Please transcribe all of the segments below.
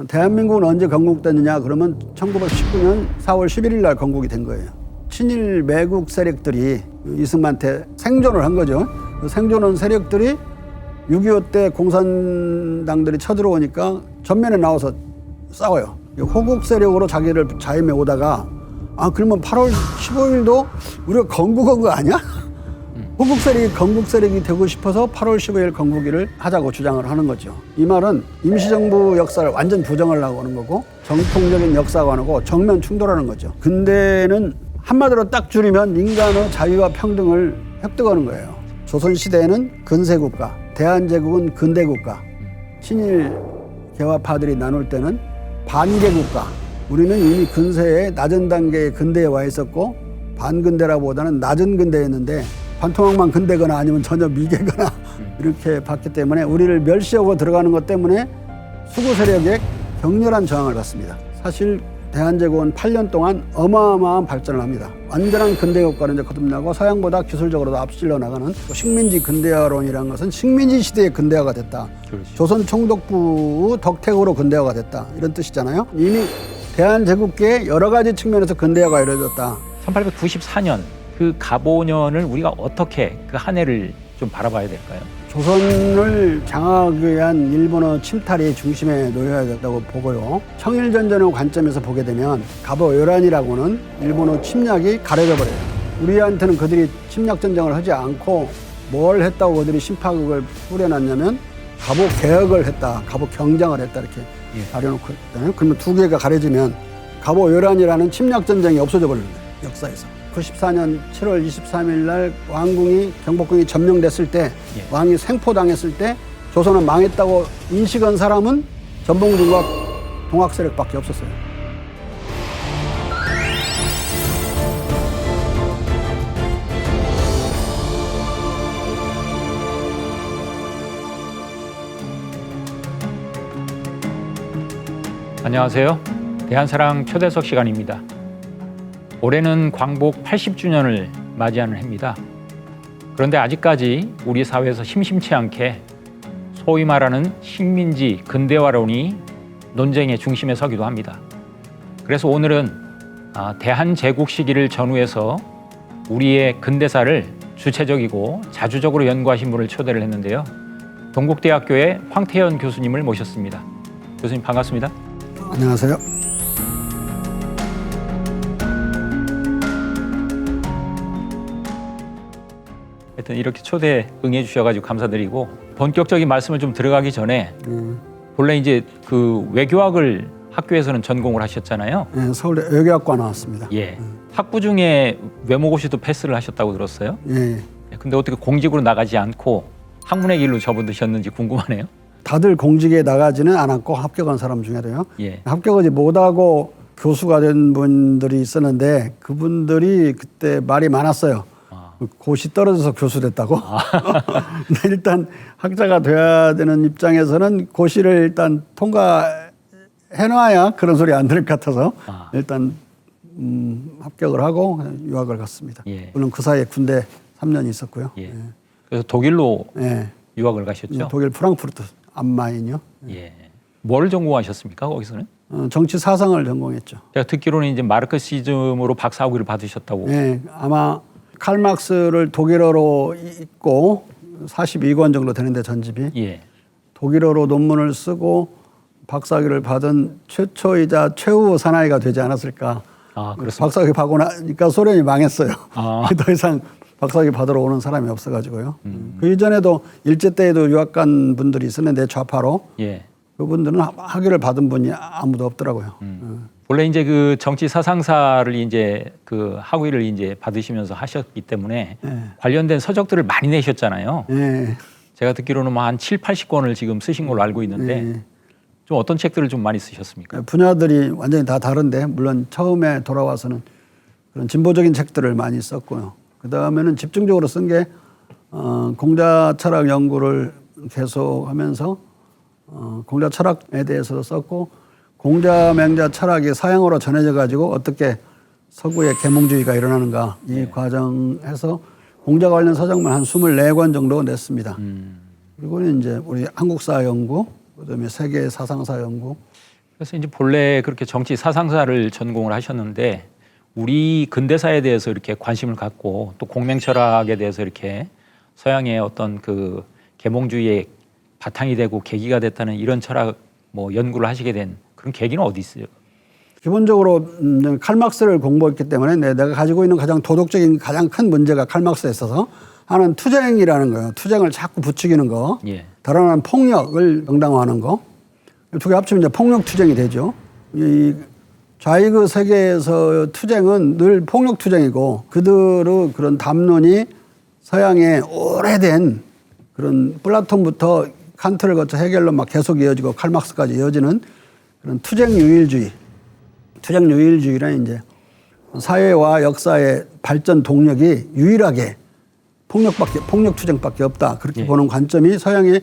대한민국은 언제 건국됐느냐 그러면 1919년 4월 11일 날 건국이 된 거예요. 친일 매국 세력들이 이승만한테 생존을 한 거죠. 그 생존한 세력들이 6.25 때 공산당들이 쳐들어오니까 전면에 나와서 싸워요. 호국 세력으로 자기를 자임해 오다가 그러면 8월 15일도 우리가 건국한 거 아니야? 호국 세력이 건국 세력이 되고 싶어서 8월 15일 건국일을 하자고 주장을 하는 거죠. 이 말은 임시정부 역사를 완전 부정하려고 하는 거고 정통적인 역사관하고 정면 충돌하는 거죠. 근대는 한마디로 딱 줄이면 인간의 자유와 평등을 획득하는 거예요. 조선시대에는 근세국가, 대한제국은 근대국가, 친일 개화파들이 나눌 때는 반개국가. 우리는 이미 근세의 낮은 단계의 근대에 와 있었고 반근대라보다는 낮은 근대였는데 반토막만 근대거나 아니면 전혀 미개거나 이렇게 봤기 때문에 우리를 멸시하고 들어가는 것 때문에 수구 세력의 격렬한 저항을 받습니다. 사실 대한제국은 8년 동안 어마어마한 발전을 합니다. 완전한 근대국가는 이제 거듭나고 서양보다 기술적으로도 앞질러 나가는 식민지 근대화론이라는 것은 식민지 시대의 근대화가 됐다. 그렇지. 조선 총독부 덕택으로 근대화가 됐다. 이런 뜻이잖아요. 이미 대한제국계의 여러 가지 측면에서 근대화가 이루어졌다. 1894년 그 갑오년을 우리가 어떻게 그 한 해를 좀 바라봐야 될까요? 조선을 장악하기 위한 일본어 침탈이 중심에 놓여야 된다고 보고요. 청일전쟁의 관점에서 보게 되면 갑오요란이라고는 일본어 침략이 가려져 버려요. 우리한테는 그들이 침략전쟁을 하지 않고 뭘 했다고 그들이 심파극을 뿌려놨냐면 갑오개혁을 했다, 갑오경장을 했다 이렇게 가려놓고 있잖아요. 그러면 두 개가 가려지면 갑오요란이라는 침략전쟁이 없어져 버리는 거예요. 역사에서. 94년 7월 23일 날 왕궁이 경복궁이 점령됐을 때 왕이 생포당했을 때 조선은 망했다고 인식한 사람은 전봉준과 동학세력밖에 없었어요. 안녕하세요. 대한사랑 초대석 시간입니다. 올해는 광복 80주년을 맞이하는 해입니다. 그런데 아직까지 우리 사회에서 심심치 않게 소위 말하는 식민지 근대화론이 논쟁의 중심에 서기도 합니다. 그래서 오늘은 대한제국 시기를 전후해서 우리의 근대사를 주체적이고 자주적으로 연구하신 분을 초대를 했는데요. 동국대학교의 황태현 교수님을 모셨습니다. 교수님 반갑습니다. 안녕하세요. 하여튼 이렇게 초대 응해 주셔가지고 감사드리고 본격적인 말씀을 좀 들어가기 전에 본래 이제 그 외교학을 학교에서는 전공을 하셨잖아요. 네, 서울대 외교학과 나왔습니다. 예. 학부 중에 외모고시도 패스를 하셨다고 들었어요. 예. 근데 어떻게 공직으로 나가지 않고 학문의 길로 접어드셨는지 궁금하네요. 다들 공직에 나가지는 않았고 합격한 사람 중에도요. 예. 합격하지 못하고 교수가 된 분들이 있었는데 그분들이 그때 말이 많았어요. 고시 떨어져서 교수 됐다고. 근데 일단 학자가 돼야 되는 입장에서는 고시를 일단 통과해놔야 그런 소리 안 들을 것 같아서 일단 합격을 하고 유학을 갔습니다. 예. 물론 그 사이에 군대 3년 있었고요. 예. 예. 그래서 독일로 예. 유학을 가셨죠? 독일 프랑크푸르트 암마인이요. 예. 뭘 전공하셨습니까 거기서는? 정치 사상을 전공했죠. 제가 듣기로는 이제 마르크시즘으로 박사학위를 받으셨다고. 예. 아마 칼막스를 독일어로 읽고 42권 정도 되는데 전집이 예. 독일어로 논문을 쓰고 박사학위를 받은 최초이자 최후 사나이가 되지 않았을까. 그렇습니다. 박사학위 받고 나니까 소련이 망했어요. 아. 더 이상 박사학위 받으러 오는 사람이 없어가지고요. 그 이전에도 일제 때에도 유학 간 분들이 있었는데 좌파로. 예. 그분들은 학위를 받은 분이 아무도 없더라고요. 원래 이제 그 정치 사상사를 이제 그 학위를 이제 받으시면서 하셨기 때문에 관련된 서적들을 많이 내셨잖아요. 예. 제가 듣기로는 뭐 한 7, 80권을 지금 쓰신 걸로 알고 있는데 좀 어떤 책들을 좀 많이 쓰셨습니까? 분야들이 완전히 다 다른데 물론 처음에 돌아와서는 그런 진보적인 책들을 많이 썼고요. 그 다음에는 집중적으로 쓴 게 공자 철학 연구를 계속하면서 공자 철학에 대해서도 썼고 공자 맹자 철학이 서양어로 전해져 가지고 어떻게 서구의 계몽주의가 일어나는가 이 과정에서 공자 관련 서적만 한 24권 정도 냈습니다. 그리고 이제 우리 한국사 연구, 그다음에 세계 사상사 연구, 그래서 이제 본래 그렇게 정치 사상사를 전공을 하셨는데 우리 근대사에 대해서 이렇게 관심을 갖고 또 공명철학에 대해서 이렇게 서양의 어떤 그 계몽주의의 바탕이 되고 계기가 됐다는 이런 철학 뭐 연구를 하시게 된 그런 계기는 어디 있어요? 기본적으로 칼막스를 공부했기 때문에 내가 가지고 있는 가장 도덕적인 가장 큰 문제가 칼막스에 있어서 하나는 투쟁이라는 거예요. 투쟁을 자꾸 부추기는 거. 예. 다른 하나는 폭력을 정당화하는 거. 두 개 합치면 이제 폭력 투쟁이 되죠. 이 좌익의 세계에서 투쟁은 늘 폭력 투쟁이고 그들의 그런 담론이 서양의 오래된 그런 플라톤부터 칸트를 거쳐 헤겔로 막 계속 이어지고 칼막스까지 이어지는 그런 투쟁 유일주의. 투쟁 유일주의란 이제 사회와 역사의 발전 동력이 유일하게 폭력 투쟁밖에 없다. 그렇게 보는 관점이 서양의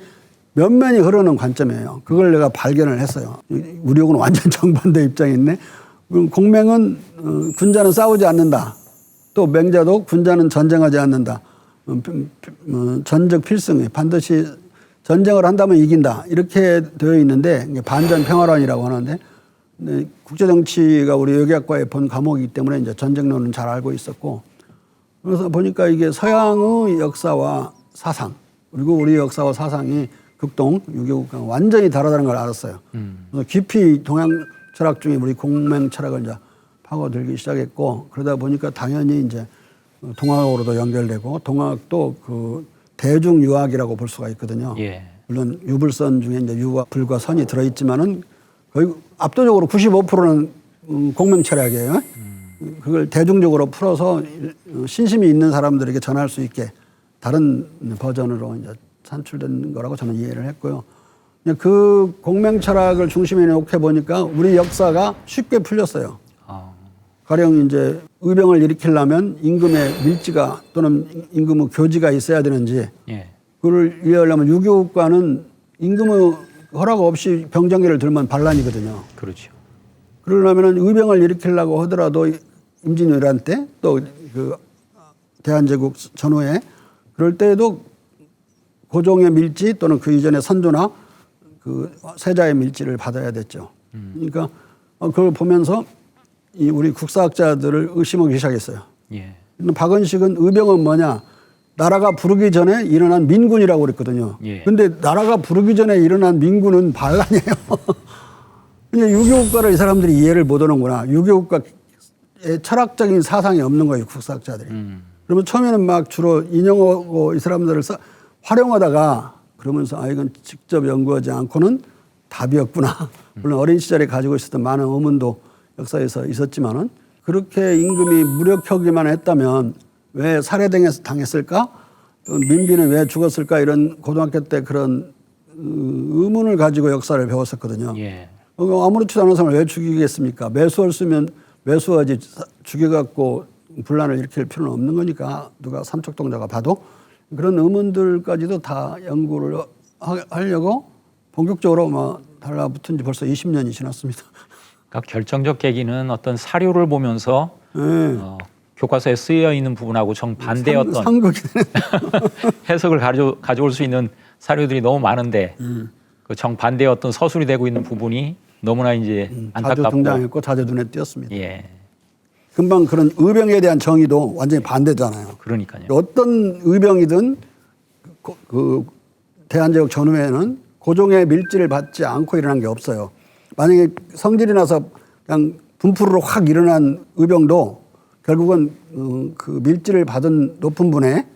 면면이 흐르는 관점이에요. 그걸 내가 발견을 했어요. 우리하고는 완전 정반대 입장이 있네. 공맹은 군자는 싸우지 않는다. 또 맹자도 군자는 전쟁하지 않는다. 전적 필승, 반드시 전쟁을 한다면 이긴다. 이렇게 되어 있는데 반전평화론이라고 하는데 국제정치가 우리 여기학과에 본 과목이기 때문에 이제 전쟁론은 잘 알고 있었고 그래서 보니까 이게 서양의 역사와 사상 그리고 우리 역사와 사상이 극동, 유교국가 완전히 다르다는 걸 알았어요. 그래서 깊이 동양 철학 중에 우리 공맹 철학을 이제 파고들기 시작했고 그러다 보니까 당연히 이제 동학으로도 연결되고 동학도 그 대중 유학이라고 볼 수가 있거든요. 예. 물론 유불선 중에 이제 유와 불과 선이 들어있지만은 거의 압도적으로 95%는 공맹 철학이에요. 그걸 대중적으로 풀어서 신심이 있는 사람들에게 전할 수 있게 다른 버전으로 이제 산출된 거라고 저는 이해를 했고요. 그 공맹 철학을 중심에 놓게 보니까 우리 역사가 쉽게 풀렸어요. 가령 이제 의병을 일으키려면 임금의 밀지가 또는 임금의 교지가 있어야 되는지 예. 그걸 이해하려면 유교국가는 임금의 허락 없이 병정기를 들면 반란이거든요. 그렇죠. 그러려면 의병을 일으키려고 하더라도 임진왜란 때 또 그 대한제국 전후에 그럴 때에도 고종의 밀지 또는 그 이전의 선조나 그 세자의 밀지를 받아야 됐죠. 그러니까 그걸 보면서 이 우리 국사학자들을 의심하기 시작했어요. 예. 박은식은 의병은 뭐냐? 나라가 부르기 전에 일어난 민군이라고 그랬거든요. 예. 근데 나라가 부르기 전에 일어난 민군은 반란이에요. 근데 유교국가를 이 사람들이 이해를 못 하는구나. 유교국가의 철학적인 사상이 없는 거예요, 국사학자들이. 그러면 처음에는 막 주로 인용하고 이 사람들을 활용하다가 그러면서 이건 직접 연구하지 않고는 답이 없구나. 물론 어린 시절에 가지고 있었던 많은 의문도 역사에서 있었지만은 그렇게 임금이 무력하기만 했다면 왜 살해당했을까? 민비는 왜 죽었을까? 이런 고등학교 때 그런 의문을 가지고 역사를 배웠었거든요. 예. 아무렇지도 않은 사람을 왜 죽이겠습니까? 매수했으면 매수하지 죽여갖고 분란을 일으킬 필요는 없는 거니까 누가 삼척동자가 봐도 그런 의문들까지도 다 연구를 하려고 본격적으로 뭐 달라붙은 지 벌써 20년이 지났습니다. 그러니까 결정적 계기는 어떤 사료를 보면서 네. 교과서에 쓰여 있는 부분하고 정반대의 어떤 상극이 해석을 가져올 수 있는 사료들이 너무 많은데 그 정반대의 어떤 서술이 되고 있는 부분이 너무나 이제 자주 안타깝고 등장했고 자주 눈에 띄었습니다. 예. 금방 그런 의병에 대한 정의도 완전히 반대잖아요. 그러니까요. 어떤 의병이든 그 대한제국 전후에는 고종의 밀지를 받지 않고 일어난 게 없어요. 만약에 성질이 나서 그냥 분풀으로 확 일어난 의병도 결국은 그 밀지를 받은 높은 분의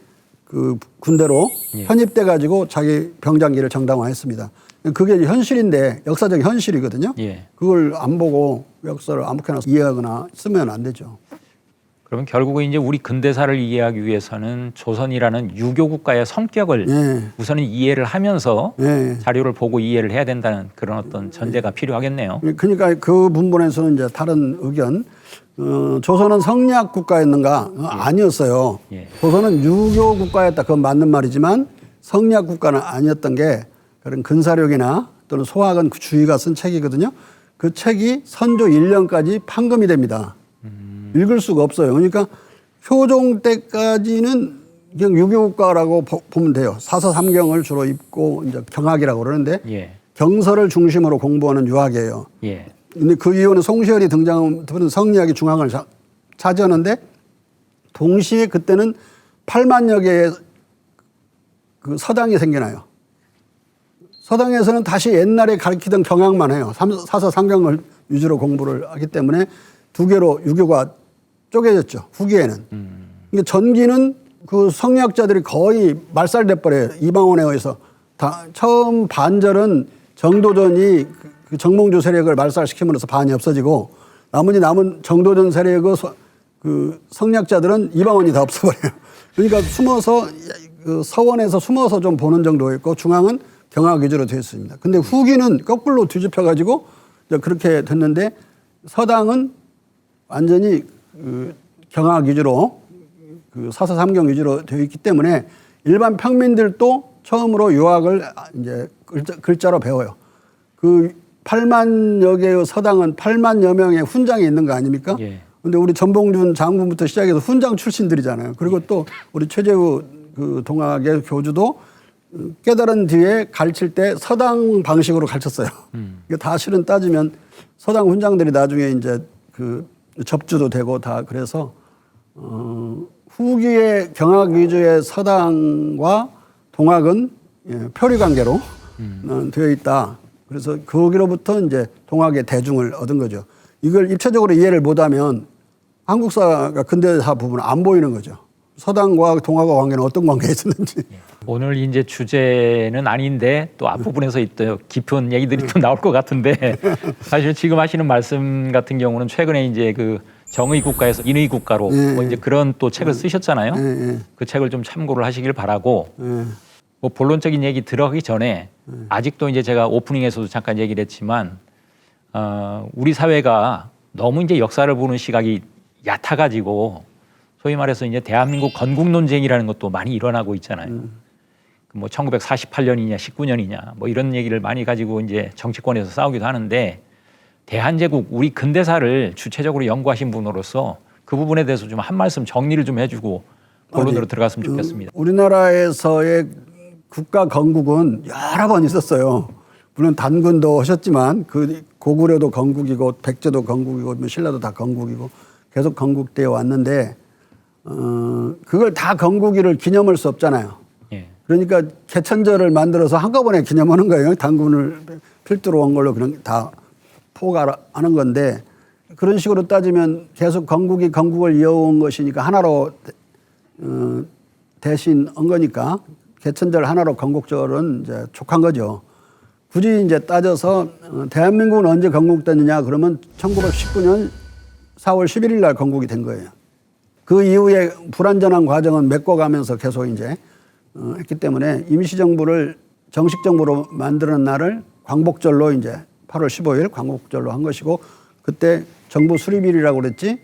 그 군대로 예. 편입돼 가지고 자기 병장기를 정당화했습니다. 그게 현실인데 역사적 현실이거든요. 예. 그걸 안 보고 역사를 아무렇게나 이해하거나 쓰면 안 되죠. 그러면 결국은 이제 우리 근대사를 이해하기 위해서는 조선이라는 유교 국가의 성격을 예. 우선은 이해를 하면서 예. 자료를 보고 이해를 해야 된다는 그런 어떤 전제가 필요하겠네요. 그러니까 그 분본에서는 이제 다른 의견. 조선은 성리학 국가였는가? 아니었어요. 예. 조선은 유교 국가였다. 그건 맞는 말이지만 성리학 국가는 아니었던 게 그런 근사력이나 또는 소학은 그 주의가 쓴 책이거든요. 그 책이 선조 1년까지 판금이 됩니다. 읽을 수가 없어요. 그러니까 효종 때까지는 그냥 유교국가라고 보면 돼요. 사서삼경을 주로 읽고 이제 경학이라고 그러는데 예. 경서를 중심으로 공부하는 유학이에요. 예. 근데 그 이후는 송시열이 등장하면 성리학이 중앙을 차지하는데 동시에 그때는 8만여 개의 그 서당이 생겨나요. 서당에서는 다시 옛날에 가르치던 경향만 해요. 사서 상경을 위주로 공부를 하기 때문에 두 개로 유교가 쪼개졌죠. 후기에는. 그러니까 전기는 그 성리학자들이 거의 말살돼 버려요. 이방원에 의해서. 처음 반절은 정도전이 그 정몽주 세력을 말살시킴으로써 반이 없어지고 나머지 남은 정도전 세력의 그 성리학자들은 이방원이 다 없어버려요. 그러니까 숨어서 그 서원에서 숨어서 좀 보는 정도였고 중앙은 경학 위주로 되어 있습니다. 근데 후기는 거꾸로 뒤집혀가지고 그렇게 됐는데 서당은 완전히 그 경학 위주로 그 사서 삼경 위주로 되어 있기 때문에 일반 평민들도 처음으로 유학을 이제 글자로 배워요. 그 8만여 개의 서당은 8만여 명의 훈장이 있는 거 아닙니까? 예. 근데 우리 전봉준 장군부터 시작해서 훈장 출신들이잖아요. 그리고 또 우리 최재우 그 동학의 교주도 깨달은 뒤에 가르칠 때 서당 방식으로 가르쳤어요. 이게 다 실은 따지면 서당 훈장들이 나중에 이제 그 접주도 되고 다 그래서 후기의 경학 위주의 서당과 동학은 표리 관계로 되어 있다. 그래서 거기로부터 이제 동학의 대중을 얻은 거죠. 이걸 입체적으로 이해를 못하면 한국사가 근대사 부분은 안 보이는 거죠. 서당과 동학과 관계는 어떤 관계가 있었는지. 오늘 이제 주제는 아닌데 또 앞부분에서 또 깊은 얘기들이 또 나올 것 같은데 사실 지금 하시는 말씀 같은 경우는 최근에 이제 그 정의 국가에서 인의 국가로 뭐 이제 그런 또 책을 쓰셨잖아요. 그 책을 좀 참고를 하시길 바라고 뭐 본론적인 얘기 들어가기 전에 아직도 이제 제가 오프닝에서도 잠깐 얘기를 했지만 우리 사회가 너무 이제 역사를 보는 시각이 얕아가지고 소위 말해서 이제 대한민국 건국 논쟁이라는 것도 많이 일어나고 있잖아요. 뭐 1948년이냐 19년이냐 뭐 이런 얘기를 많이 가지고 이제 정치권에서 싸우기도 하는데 대한제국 우리 근대사를 주체적으로 연구하신 분으로서 그 부분에 대해서 좀 한 말씀 정리를 좀 해주고 본론으로 들어갔으면 좋겠습니다. 우리나라에서의 국가 건국은 여러 번 있었어요. 물론 단군도 하셨지만 그 고구려도 건국이고 백제도 건국이고 신라도 다 건국이고 계속 건국되어 왔는데 그걸 다 건국일을 기념할 수 없잖아요. 예. 그러니까 개천절을 만들어서 한꺼번에 기념하는 거예요. 단군을 필두로 한 걸로 그냥 다 포괄하는 건데 그런 식으로 따지면 계속 건국이 건국을 이어온 것이니까 하나로 대신 한 거니까 개천절 하나로 건국절은 이제 족한 거죠. 굳이 이제 따져서 대한민국은 언제 건국됐느냐 그러면 1919년 4월 11일 날 건국이 된 거예요. 그 이후에 불완전한 과정은 메꿔가면서 계속 이제 했기 때문에 임시정부를 정식정부로 만드는 날을 광복절로 이제 8월 15일 광복절로 한 것이고 그때 정부 수립일이라고 그랬지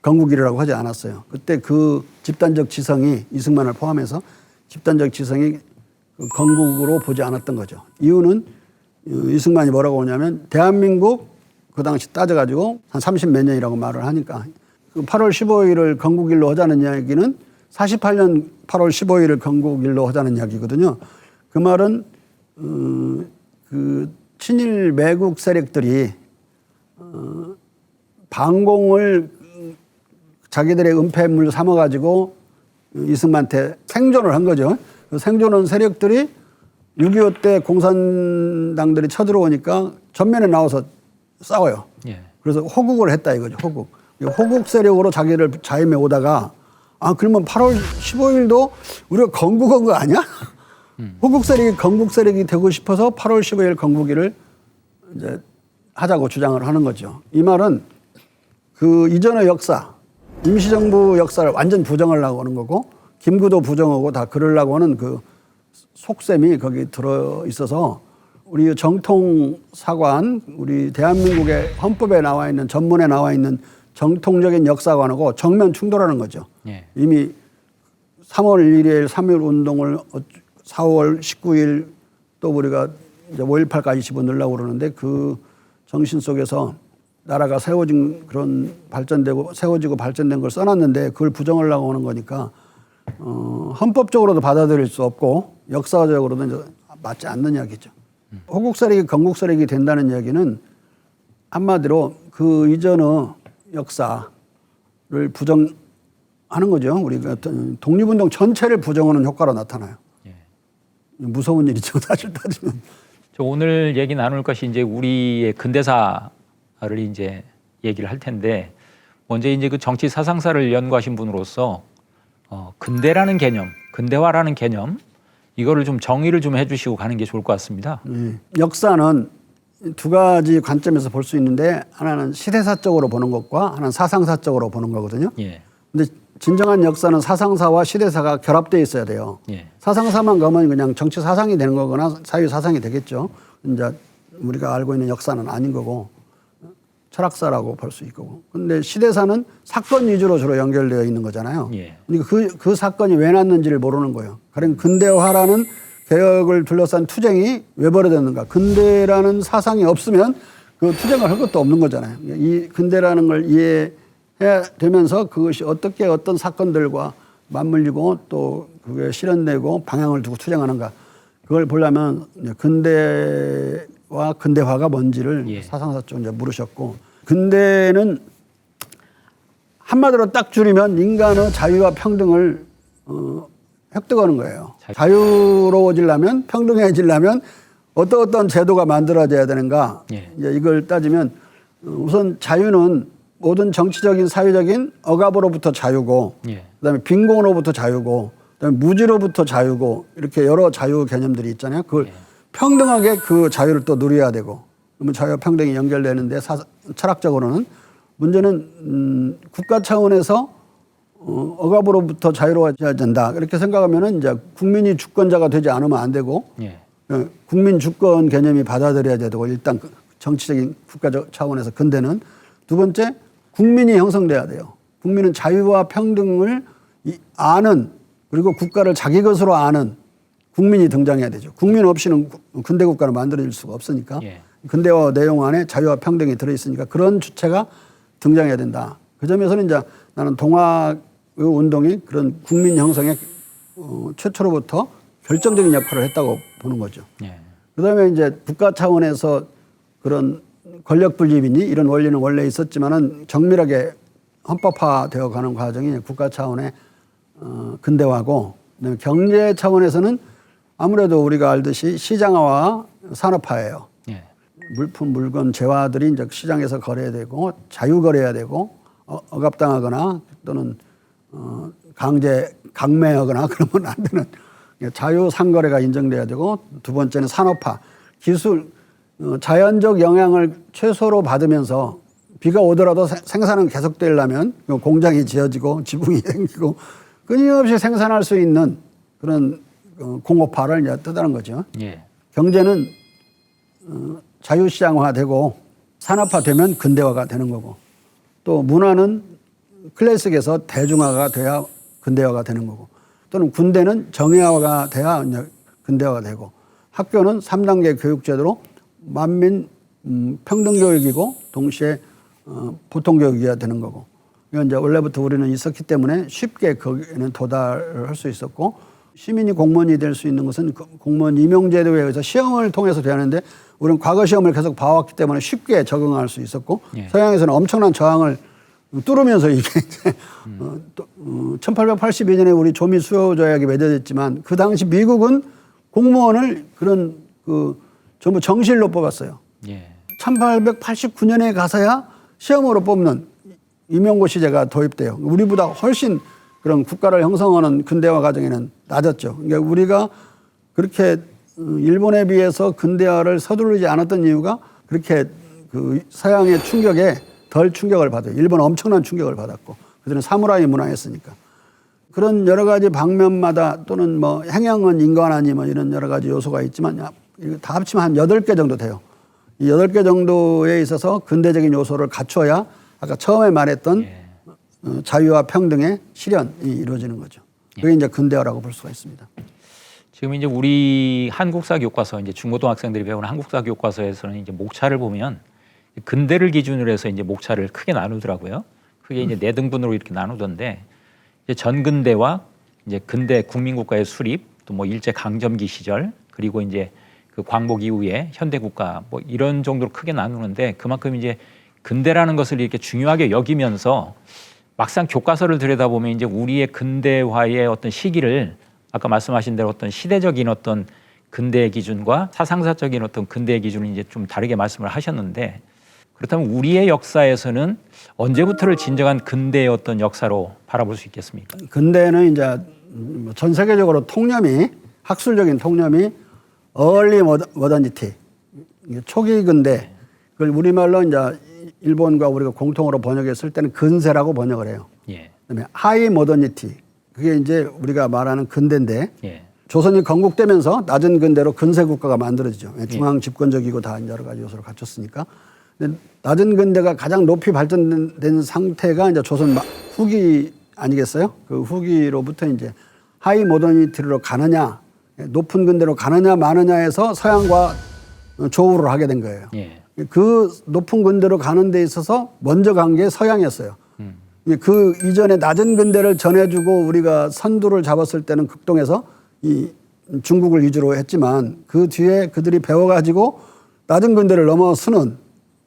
건국일이라고 하지 않았어요. 그때 그 집단적 지성이 이승만을 포함해서 집단적 지성이 건국으로 보지 않았던 거죠. 이유는 이승만이 뭐라고 하냐면 대한민국 그 당시 따져가지고 한 30몇 년이라고 말을 하니까 그 8월 15일을 건국일로 하자는 이야기는 48년 8월 15일을 건국일로 하자는 이야기거든요. 그 말은 그 친일 매국 세력들이 반공을 자기들의 은폐물 삼아가지고 이승만한테 생존을 한 거죠. 그 생존한 세력들이 6.25 때 공산당들이 쳐들어오니까 전면에 나와서 싸워요. 예. 그래서 호국을 했다 이거죠. 호국 세력으로 자기를 자임해 오다가 그러면 8월 15일도 우리가 건국한 거 아니야? 호국 세력이 건국 세력이 되고 싶어서 8월 15일 건국일을 이제 하자고 주장을 하는 거죠. 이 말은 그 이전의 역사, 임시정부 역사를 완전 부정하려고 하는 거고 김구도 부정하고 다 그러려고 하는 그 속셈이 거기 들어 있어서 우리 정통 사관, 우리 대한민국의 헌법에 나와 있는 전문에 나와 있는 정통적인 역사관하고 정면 충돌하는 거죠. 예. 이미 3월 1일 3.1 운동을 4월 19일 또 우리가 이제 5.18까지 집어넣으려고 그러는데 그 정신 속에서 나라가 세워진 그런 세워지고 발전된 걸 써놨는데 그걸 부정하려고 하는 거니까 헌법적으로도 받아들일 수 없고 역사적으로도 이제 맞지 않는 이야기죠. 호국 세력이 건국 세력이 된다는 이야기는 한마디로 그 이전의 역사를 부정하는 거죠. 우리가 어떤 독립운동 전체를 부정하는 효과로 나타나요. 예. 무서운 일이죠, 사실 따지면. 저 오늘 얘기 나눌 것이 이제 우리의 근대사를 이제 얘기를 할 텐데, 먼저 이제 그 정치 사상사를 연구하신 분으로서 근대라는 개념, 근대화라는 개념, 이거를 좀 정의를 좀 해주시고 가는 게 좋을 것 같습니다. 역사는 두 가지 관점에서 볼 수 있는데, 하나는 시대사적으로 보는 것과 하나는 사상사적으로 보는 거거든요. 예. 근데 진정한 역사는 사상사와 시대사가 결합되어 있어야 돼요. 예. 사상사만 가면 그냥 정치 사상이 되는 거거나 사회 사상이 되겠죠. 이제 우리가 알고 있는 역사는 아닌 거고 철학사라고 볼 수 있고. 근데 시대사는 사건 위주로 주로 연결되어 있는 거잖아요. 예. 그러니까 그 사건이 왜 났는지를 모르는 거예요. 그러니까 근대화라는 개혁을 둘러싼 투쟁이 왜 벌어졌는가. 근대라는 사상이 없으면 그 투쟁을 할 것도 없는 거잖아요. 이 근대라는 걸 이해해야 되면서 그것이 어떻게 어떤 사건들과 맞물리고 또 그게 실현되고 방향을 두고 투쟁하는가. 그걸 보려면 근대와 근대화가 뭔지를 예. 사상사 쪽으로 이제 물으셨고, 근대는 한마디로 딱 줄이면 인간의 자유와 평등을 획득하는 거예요. 자유로워지려면, 평등해지려면 어떤 제도가 만들어져야 되는가. 예. 이제 이걸 따지면 우선 자유는 모든 정치적인 사회적인 억압으로부터 자유고, 예. 그다음에 빈곤으로부터 자유고, 그다음에 무지로부터 자유고, 이렇게 여러 자유 개념들이 있잖아요. 그걸 평등하게 그 자유를 또 누려야 되고, 그러면 자유와 평등이 연결되는데 철학적으로는 문제는 국가 차원에서 억압으로부터 자유로워져야 된다. 이렇게 생각하면은 이제 국민이 주권자가 되지 않으면 안 되고, 예. 국민 주권 개념이 받아들여야 되고, 일단 정치적인 국가적 차원에서. 근데는 두 번째, 국민이 형성돼야 돼요. 국민은 자유와 평등을 아는, 그리고 국가를 자기 것으로 아는 국민이 등장해야 되죠. 국민 없이는 근대 국가를 만들어질 수가 없으니까. 예. 근대화 내용 안에 자유와 평등이 들어있으니까 그런 주체가 등장해야 된다. 그 점에서는 이제 나는 동학 운동이 그런 국민 형성에 최초로부터 결정적인 역할을 했다고 보는 거죠. 예. 그다음에 이제 국가 차원에서 그런 권력 분립이니 이런 원리는 원래 있었지만은 정밀하게 헌법화되어 가는 과정이 국가 차원의 근대화고, 그다음에 경제 차원에서는 아무래도 우리가 알듯이 시장화와 산업화예요. 예. 물품, 물건, 재화들이 이제 시장에서 거래되고 자유거래해야 되고, 억압당하거나 또는 강매하거나 그러면 안 되는 자유상거래가 인정돼야 되고, 두 번째는 산업화, 기술, 자연적 영향을 최소로 받으면서 비가 오더라도 생산은 계속되려면 공장이 지어지고 지붕이 생기고 끊임없이 생산할 수 있는 그런 공업화를 이제 뜻하는 거죠. 예. 경제는 자유시장화되고 산업화되면 근대화가 되는 거고, 또 문화는 클래식에서 대중화가 돼야 근대화가 되는 거고, 또는 군대는 정예화가 돼야 이제 근대화가 되고, 학교는 3단계 교육제도로 만민 평등교육이고 동시에 보통교육이어야 되는 거고, 이건 이제 원래부터 우리는 있었기 때문에 쉽게 거기에는 도달을 할 수 있었고, 시민이 공무원이 될 수 있는 것은 공무원 임용제도에 의해서 시험을 통해서 되는데 우리는 과거 시험을 계속 봐왔기 때문에 쉽게 적응할 수 있었고, 예. 서양에서는 엄청난 저항을 뚫으면서 이게 1882년에 우리 조미 수요 조약이 맺어졌지만 그 당시 미국은 공무원을 그런 전부 정시일로 뽑았어요. 예. 1889년에 가서야 시험으로 뽑는 임용고시제가 도입돼요. 우리보다 훨씬 그런 국가를 형성하는 근대화 과정에는 낮았죠. 그러니까 우리가 그렇게 일본에 비해서 근대화를 서두르지 않았던 이유가 그렇게 그 서양의 충격에 덜 충격을 받아요. 일본은 엄청난 충격을 받았고, 그들은 사무라이 문화였으니까. 그런 여러 가지 방면마다 또는 뭐 행영은 인간아니 뭐 이런 여러 가지 요소가 있지만 이거 다 합치면 한 8개 정도 돼요. 이 8개 정도에 있어서 근대적인 요소를 갖춰야 아까 처음에 말했던 예. 자유와 평등의 실현이 이루어지는 거죠. 그게 이제 근대화라고 볼 수가 있습니다. 지금 이제 우리 한국사 교과서, 이제 중고등학생들이 배우는 한국사 교과서에서는 이제 목차를 보면 근대를 기준으로 해서 이제 목차를 크게 나누더라고요. 그게 이제 4등분으로 이렇게 나누던데, 이제 전근대와 이제 근대 국민국가의 수립, 또 뭐 일제 강점기 시절, 그리고 이제 그 광복 이후에 현대 국가 뭐 이런 정도로 크게 나누는데 그만큼 이제 근대라는 것을 이렇게 중요하게 여기면서 막상 교과서를 들여다보면 이제 우리의 근대화의 어떤 시기를 아까 말씀하신 대로 어떤 시대적인 어떤 근대의 기준과 사상사적인 어떤 근대의 기준을 이제 좀 다르게 말씀을 하셨는데 그렇다면 우리의 역사에서는 언제부터를 진정한 근대의 어떤 역사로 바라볼 수 있겠습니까? 근대는 이제 전 세계적으로 통념이 학술적인 통념이 early modernity 초기 근대 그걸 우리말로 이제 일본과 우리가 공통으로 번역했을 때는 근세라고 번역을 해요. 예. 그다음에 high modernity 그게 이제 우리가 말하는 근대인데 예. 조선이 건국되면서 낮은 근대로 근세 국가가 만들어지죠. 중앙 집권적이고 다 여러 가지 요소를 갖췄으니까. 근데 낮은 근대가 가장 높이 발전된 상태가 이제 조선 후기 아니겠어요? 그 후기로부터 이제 하이 모더니티로 가느냐, 높은 근대로 가느냐 마느냐에서 서양과 조우를 하게 된 거예요. 예. 그 높은 근대로 가는 데 있어서 먼저 간 게 서양이었어요. 그 이전에 낮은 근대를 전해주고 우리가 선두를 잡았을 때는 극동에서 이 중국을 위주로 했지만 그 뒤에 그들이 배워가지고 낮은 근대를 넘어서는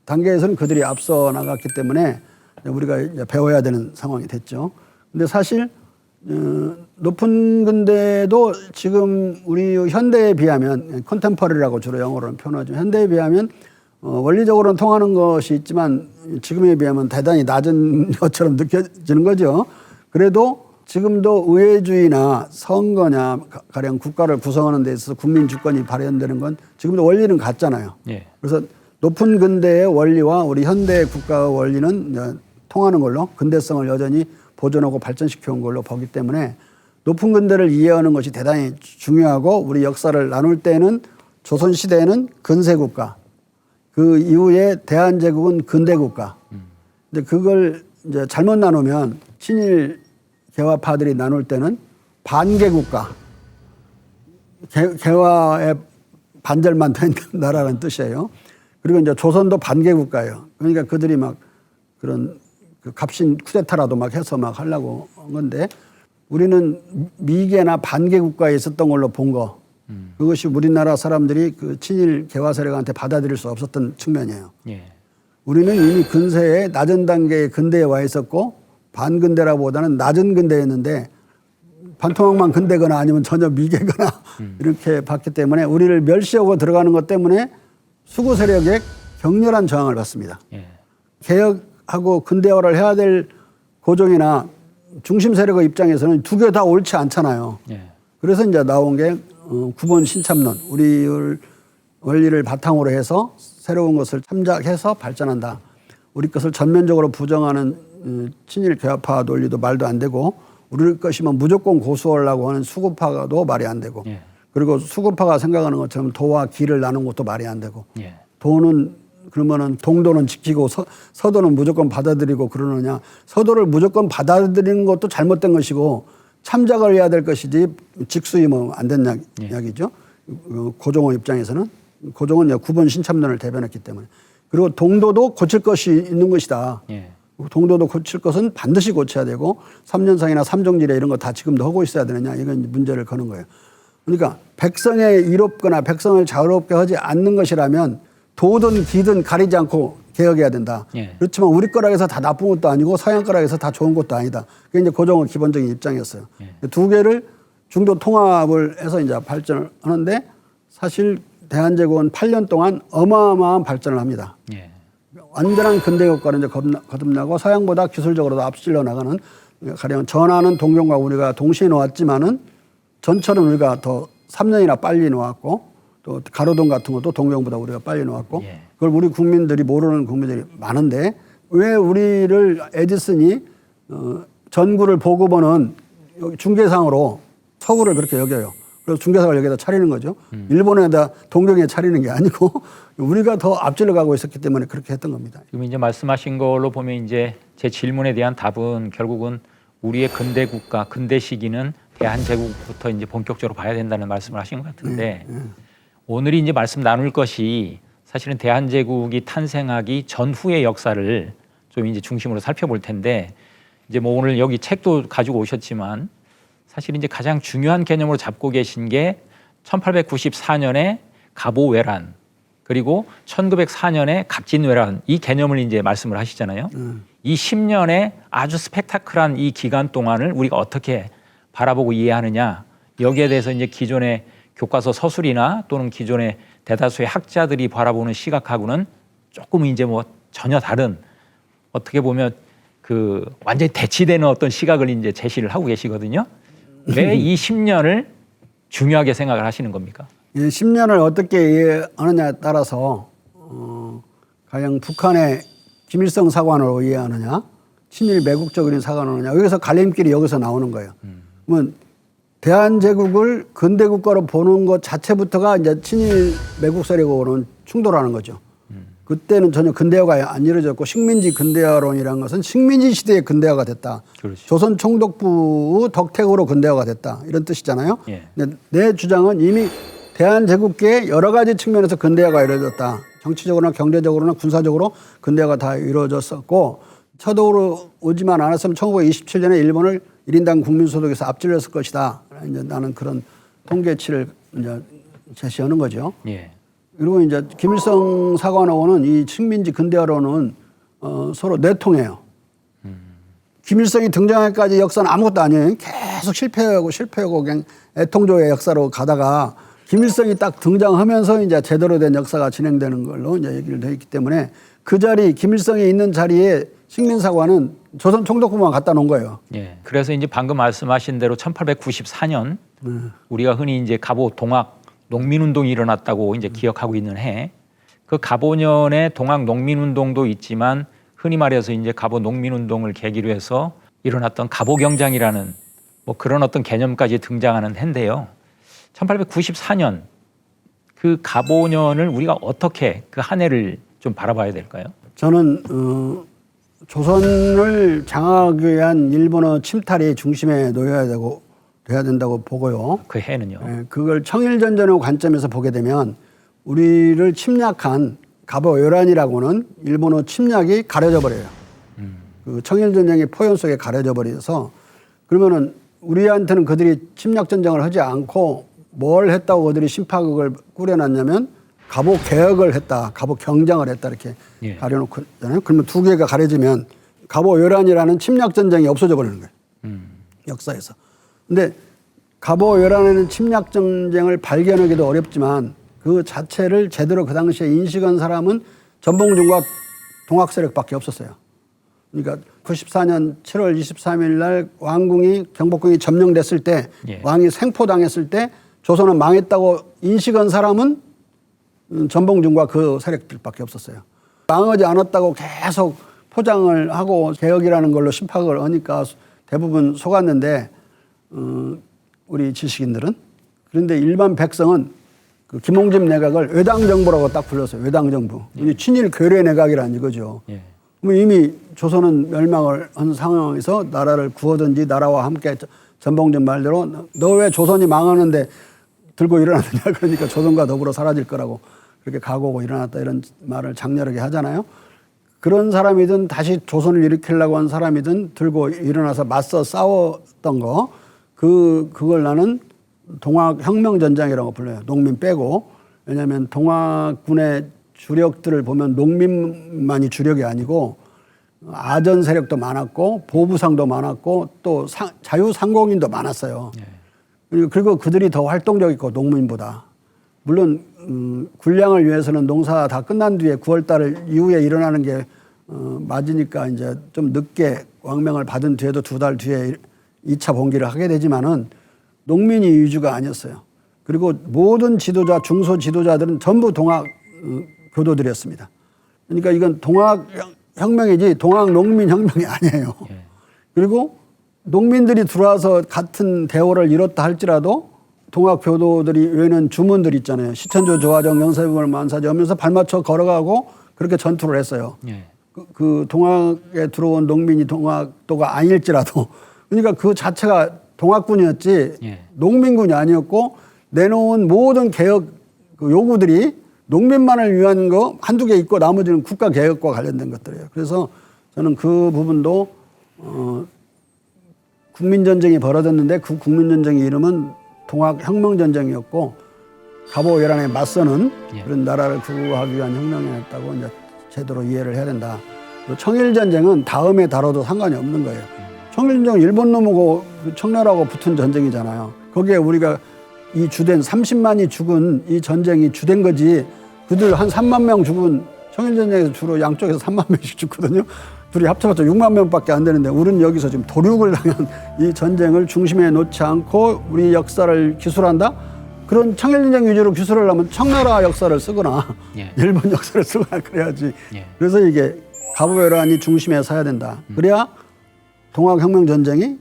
단계에서는 그들이 앞서 나갔기 때문에 우리가 이제 배워야 되는 상황이 됐죠. 근데 사실 높은 근대도 지금 우리 현대에 비하면 컨템퍼리라고 주로 영어로는 표현하죠. 현대에 비하면 원리적으로는 통하는 것이 있지만 지금에 비하면 대단히 낮은 것처럼 느껴지는 거죠. 그래도 지금도 의회주의나 선거냐 가령 국가를 구성하는 데 있어서 국민 주권이 발현되는 건 지금도 원리는 같잖아요. 예. 그래서 높은 근대의 원리와 우리 현대 국가의 원리는 통하는 걸로 근대성을 여전히 보존하고 발전시켜 온 걸로 보기 때문에 높은 근대를 이해하는 것이 대단히 중요하고 우리 역사를 나눌 때는 조선시대에는 근세국가 그 이후에 대한제국은 근대국가. 근데 그걸 이제 잘못 나누면 친일 개화파들이 나눌 때는 반개국가. 개화의 반절만 된 나라라는 뜻이에요. 그리고 이제 조선도 반개국가예요. 그러니까 그들이 막 그런 그 갑신 쿠데타라도 막 해서 막 하려고 한 건데 우리는 미개나 반개국가에 있었던 걸로 본 거. 그것이 우리나라 사람들이 그 친일 개화 세력한테 받아들일 수 없었던 측면이에요. 예. 우리는 이미 근세의 낮은 단계의 근대에 와 있었고 반근대라보다는 낮은 근대였는데 반토막만 근대거나 아니면 전혀 미개거나 이렇게 봤기 때문에 우리를 멸시하고 들어가는 것 때문에 수구 세력의 격렬한 저항을 받습니다. 예. 개혁하고 근대화를 해야 될 고종이나 중심 세력의 입장에서는 두 개 다 옳지 않잖아요. 예. 그래서 이제 나온 게 9번 신참론, 우리 원리를 바탕으로 해서 새로운 것을 참작해서 발전한다. 우리 것을 전면적으로 부정하는 친일 개화파 논리도 말도 안 되고 우리 것이면 무조건 고수하려고 하는 수구파도 말이 안 되고 예. 그리고 수구파가 생각하는 것처럼 도와 기를 나눈 것도 말이 안 되고 예. 도는 그러면은 동도는 지키고 서도는 무조건 받아들이고 그러느냐. 서도를 무조건 받아들이는 것도 잘못된 것이고 참작을 해야 될 것이지 직수임은 안 된 이야기죠. 고종호 입장에서는. 고종은 9번 신참론을 대변했기 때문에. 그리고 동도도 고칠 것이 있는 것이다. 예. 동도도 고칠 것은 반드시 고쳐야 되고 3년상이나 3종질에 이런 거 다 지금도 하고 있어야 되느냐. 이건 문제를 거는 거예요. 그러니까 백성에 이롭거나 백성을 자유롭게 하지 않는 것이라면 도든 기든 가리지 않고 개혁해야 된다. 예. 그렇지만 우리 거라 해서 다 나쁜 것도 아니고 서양 거라 해서 다 좋은 것도 아니다. 그게 이제 고종의 기본적인 입장이었어요. 예. 두 개를 중도 통합을 해서 이제 발전을 하는데 사실 대한제국은 8년 동안 어마어마한 발전을 합니다. 예. 완전한 근대 국가를 이제 거듭나고 서양보다 기술적으로도 앞질러 나가는 가령 전하는 동경과 우리가 동시에 놓았지만은 전철은 우리가 더 3년이나 빨리 놓았고 또 가로등 같은 것도 동경보다 우리가 빨리 놓았고 예. 그걸 우리 국민들이 모르는 국민들이 많은데 왜 우리를 에디슨이 전구를 보고 보는 중계상으로 서구를 그렇게 여겨요. 그래서 중계상을 여기다 차리는 거죠. 일본에다 동경에 차리는 게 아니고 우리가 더 앞질러 가고 있었기 때문에 그렇게 했던 겁니다. 지금 이제 말씀하신 걸로 보면 이제 제 질문에 대한 답은 결국은 우리의 근대 국가, 근대 시기는 대한제국부터 이제 본격적으로 봐야 된다는 말씀을 하신 것 같은데 오늘이 이제 말씀 나눌 것이 사실은 대한제국이 탄생하기 전후의 역사를 좀 이제 중심으로 살펴볼 텐데 이제 뭐 오늘 여기 책도 가지고 오셨지만 사실 이제 가장 중요한 개념으로 잡고 계신 게 1894년에 갑오외란 그리고 1904년에 갑진외란 이 개념을 이제 말씀을 하시잖아요. 이 10년의 아주 스펙타클한 이 기간 동안을 우리가 어떻게 바라보고 이해하느냐 여기에 대해서 이제 기존의 교과서 서술이나 또는 기존의 대다수의 학자들이 바라보는 시각하고는 조금 이제 뭐 전혀 다른 어떻게 보면 그 완전히 대치되는 어떤 시각을 이제 제시를 하고 계시거든요. 왜 이 10년을 중요하게 생각을 하시는 겁니까? 이 10년을 어떻게 이해하느냐에 따라서 가령 북한의 김일성 사관으로 이해하느냐, 친일 매국적인 사관으로 하느냐 여기서 갈림길이 여기서 나오는 거예요. 그러면 대한제국을 근대국가로 보는 것 자체부터가 이제 친일 매국 세력하고는 충돌하는 거죠. 그때는 전혀 근대화가 안 이루어졌고 식민지 근대화론이라는 것은 식민지 시대의 근대화가 됐다. 그렇죠. 조선 총독부 덕택으로 근대화가 됐다. 이런 뜻이잖아요. 예. 근데 내 주장은 이미 대한제국계의 여러 가지 측면에서 근대화가 이루어졌다. 정치적으로나 경제적으로나 군사적으로 근대화가 다 이루어졌었고 서독으로 오지만 않았으면 1927년에 일본을 1인당 국민소득에서 앞질렀을 것이다. 이제 나는 그런 통계치를 이제 제시하는 거죠. 예. 그리고 이제 김일성 사관하고는 이 식민지 근대화론은 서로 내통해요. 김일성이 등장하기까지 역사는 아무것도 아니에요. 계속 실패하고 그냥 애통조의 역사로 가다가 김일성이 딱 등장하면서 이제 제대로 된 역사가 진행되는 걸로 이제 얘기를 되어 있기 때문에 그 자리 김일성이 있는 자리에 식민사관은 조선 총독부만 갖다 놓은 거예요. 예. 그래서 이제 방금 말씀하신 대로 1894년 우리가 흔히 이제 갑오 동학 농민운동이 일어났다고 이제 기억하고 있는 해. 그 갑오년에 동학 농민운동도 있지만 흔히 말해서 이제 갑오 농민운동을 계기로 해서 일어났던 갑오경장이라는 뭐 그런 어떤 개념까지 등장하는 해인데요. 1894년 그 갑오년을 우리가 어떻게 그 한 해를 좀 바라봐야 될까요? 저는 조선을 장악하기 위한 일본어 침탈이 중심에 돼야 된다고 보고요. 그 해는요. 예, 그걸 청일전쟁의 관점에서 보게 되면 우리를 침략한 갑오요란이라고는 일본어 침략이 가려져 버려요. 그 청일전쟁의 포yon 속에 가려져 버려서 그러면은 우리한테는 그들이 침략전쟁을 하지 않고 뭘 했다고 그들이 심파극을 꾸려놨냐면 갑오 개혁을 했다, 갑오 경장을 했다 이렇게 예. 가려놓고 있잖아요. 그러면 두 개가 가려지면 갑오 요란이라는 침략전쟁이 없어져 버리는 거예요. 역사에서. 근데 갑오 요란에는 침략전쟁을 발견하기도 어렵지만 그 자체를 제대로 그 당시에 인식한 사람은 전봉준과 동학세력밖에 없었어요. 그러니까 94년 7월 23일 날 왕궁이 경복궁이 점령됐을 때 예. 왕이 생포당했을 때 조선은 망했다고 인식한 사람은 전봉준과 그 세력들밖에 없었어요. 망하지 않았다고 계속 포장을 하고 개혁이라는 걸로 심파극을 하니까 대부분 속았는데 우리 지식인들은. 그런데 일반 백성은 그 김홍집 내각을 외당정부라고 딱 불렀어요. 외당정부. 예. 친일 괴뢰 내각이란 이거죠. 예. 그럼 이미 조선은 멸망을 한 상황에서 나라를 구하든지 나라와 함께 전봉준 말대로 너 왜 조선이 망하는데 들고 일어났느냐 그러니까 조선과 더불어 사라질 거라고 그렇게 각오하고 일어났다 이런 말을 장렬하게 하잖아요. 그런 사람이든 다시 조선을 일으키려고 한 사람이든 들고 일어나서 맞서 싸웠던 거 그걸 나는 동학혁명전장이라고 불러요. 농민 빼고. 왜냐하면 동학군의 주력들을 보면 농민만이 주력이 아니고 아전 세력도 많았고 보부상도 많았고 또 자유상공인도 많았어요. 그리고 그들이 더 활동적이고 농민보다. 물론 군량을 위해서는 농사 다 끝난 뒤에 9월 달 이후에 일어나는 게 맞으니까 이제 좀 늦게 왕명을 받은 뒤에도 2달 뒤에 2차 봉기를 하게 되지만은 농민이 위주가 아니었어요. 그리고 모든 지도자, 중소 지도자들은 전부 동학 교도들이었습니다. 그러니까 이건 동학혁명이지 동학농민혁명이 아니에요. 예. 그리고 농민들이 들어와서 같은 대오를 이뤘다 할지라도 동학교도들이 외는 주문들 있잖아요. 시천조, 조화정, 영세불, 만사지 하면서 발맞춰 걸어가고 그렇게 전투를 했어요. 예. 그 동학에 들어온 농민이 동학도가 아닐지라도 그러니까 그 자체가 동학군이었지 예. 농민군이 아니었고 내놓은 모든 개혁 그 요구들이 농민만을 위한 거 한두 개 있고 나머지는 국가 개혁과 관련된 것들이에요. 그래서 저는 그 부분도 국민전쟁이 벌어졌는데 그 국민전쟁의 이름은 동학혁명전쟁이었고 갑오 외란에 맞서는 예. 그런 나라를 구하기 위한 혁명이었다고 이제 제대로 이해를 해야 된다. 그리고 청일전쟁은 다음에 다뤄도 상관이 없는 거예요. 청일전쟁 일본 놈하고 청나라하고 붙은 전쟁이잖아요. 거기에 우리가 이 주된 30만이 죽은 이 전쟁이 주된 거지. 그들 한 3만 명 죽은 청일전쟁에서 주로 양쪽에서 3만 명씩 죽거든요. 둘이 합쳐봤자 6만 명밖에 안 되는데 우리는 여기서 지금 도륙을 당한 이 전쟁을 중심에 놓지 않고 우리 역사를 기술한다? 그런 청일전쟁 위주로 기술을 하면 청나라 역사를 쓰거나 예. 일본 역사를 쓰거나 그래야지. 예. 그래서 이게 갑오외란이 중심에 서야 된다. 그래야 동학혁명전쟁이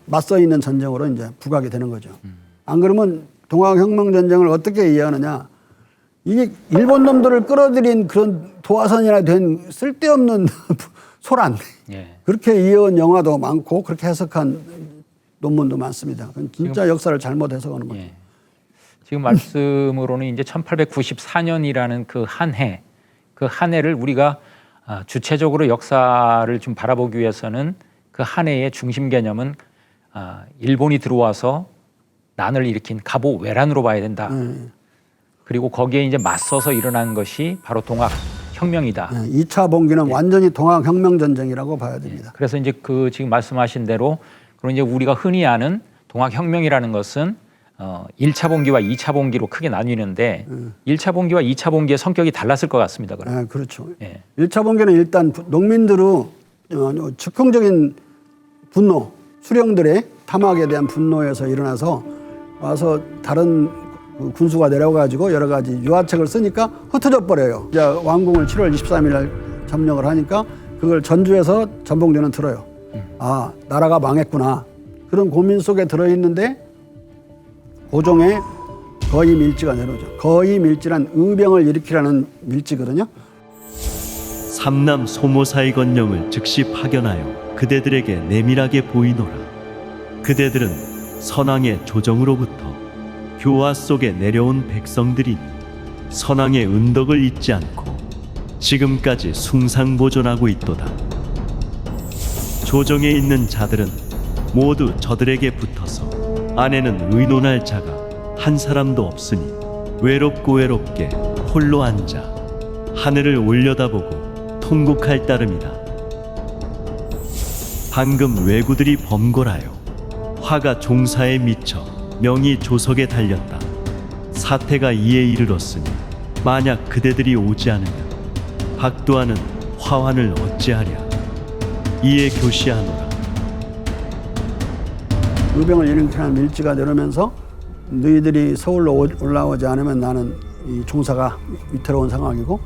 맞서 있는 전쟁으로 이제 부각이 되는 거죠. 안 그러면 동학혁명전쟁을 어떻게 이해하느냐. 이게 일본 놈들을 끌어들인 그런 도화선이나 된 쓸데없는 소란. 예. 그렇게 이해한 영화도 많고 그렇게 해석한 논문도 많습니다. 그건 진짜 역사를 잘못 해석하는 거죠. 예. 지금 말씀으로는 이제 1894년이라는 그 한 해, 그 한 해를 우리가 주체적으로 역사를 좀 바라보기 위해서는 그 한 해의 중심 개념은 일본이 들어와서 난을 일으킨 갑오 외란으로 봐야 된다. 그리고 거기에 이제 맞서서 일어난 것이 바로 동학혁명이다. 2차 봉기는 완전히 동학혁명전쟁이라고 봐야 됩니다. 그래서 이제 그 지금 말씀하신 대로 그리고 이제 우리가 흔히 아는 동학혁명이라는 것은 1차 봉기와 2차 봉기로 크게 나뉘는데 1차 봉기와 2차 봉기의 성격이 달랐을 것 같습니다. 그럼. 그렇죠. 예. 1차 봉기는 일단 농민들의 즉흥적인 분노, 수령들의 탐악에 대한 분노에서 일어나서 와서 다른 군수가 내려가지고 여러 가지 유화책을 쓰니까 흩어져 버려요. 이제 왕궁을 7월 23일 날 점령을 하니까 그걸 전주에서 전봉주는 들어요. 아, 나라가 망했구나. 그런 고민 속에 들어있는데 고종의 거의 밀지가 내려오죠. 거의 밀지란 의병을 일으키라는 밀지거든요. 삼남 소모사의 권령을 즉시 파견하여 그대들에게 내밀하게 보이노라. 그대들은 선왕의 조정으로부터 교화 속에 내려온 백성들이니 선왕의 은덕을 잊지 않고 지금까지 숭상보존하고 있도다. 조정에 있는 자들은 모두 저들에게 붙어서 안에는 의논할 자가 한 사람도 없으니 외롭게 홀로 앉아 하늘을 올려다보고 통곡할 따름이다. 방금 왜구들이 범궐하여 화가 종사에 미쳐 명이 조석에 달렸다. 사태가 이에 이르렀으니 만약 그대들이 오지 않으면 박도하는 화환을 어찌하랴. 이에 교시하노라. 의병을 일으키는 밀지가 내려오면서 너희들이 서울로 올라오지 않으면 나는 이 종사가 위태로운 상황이고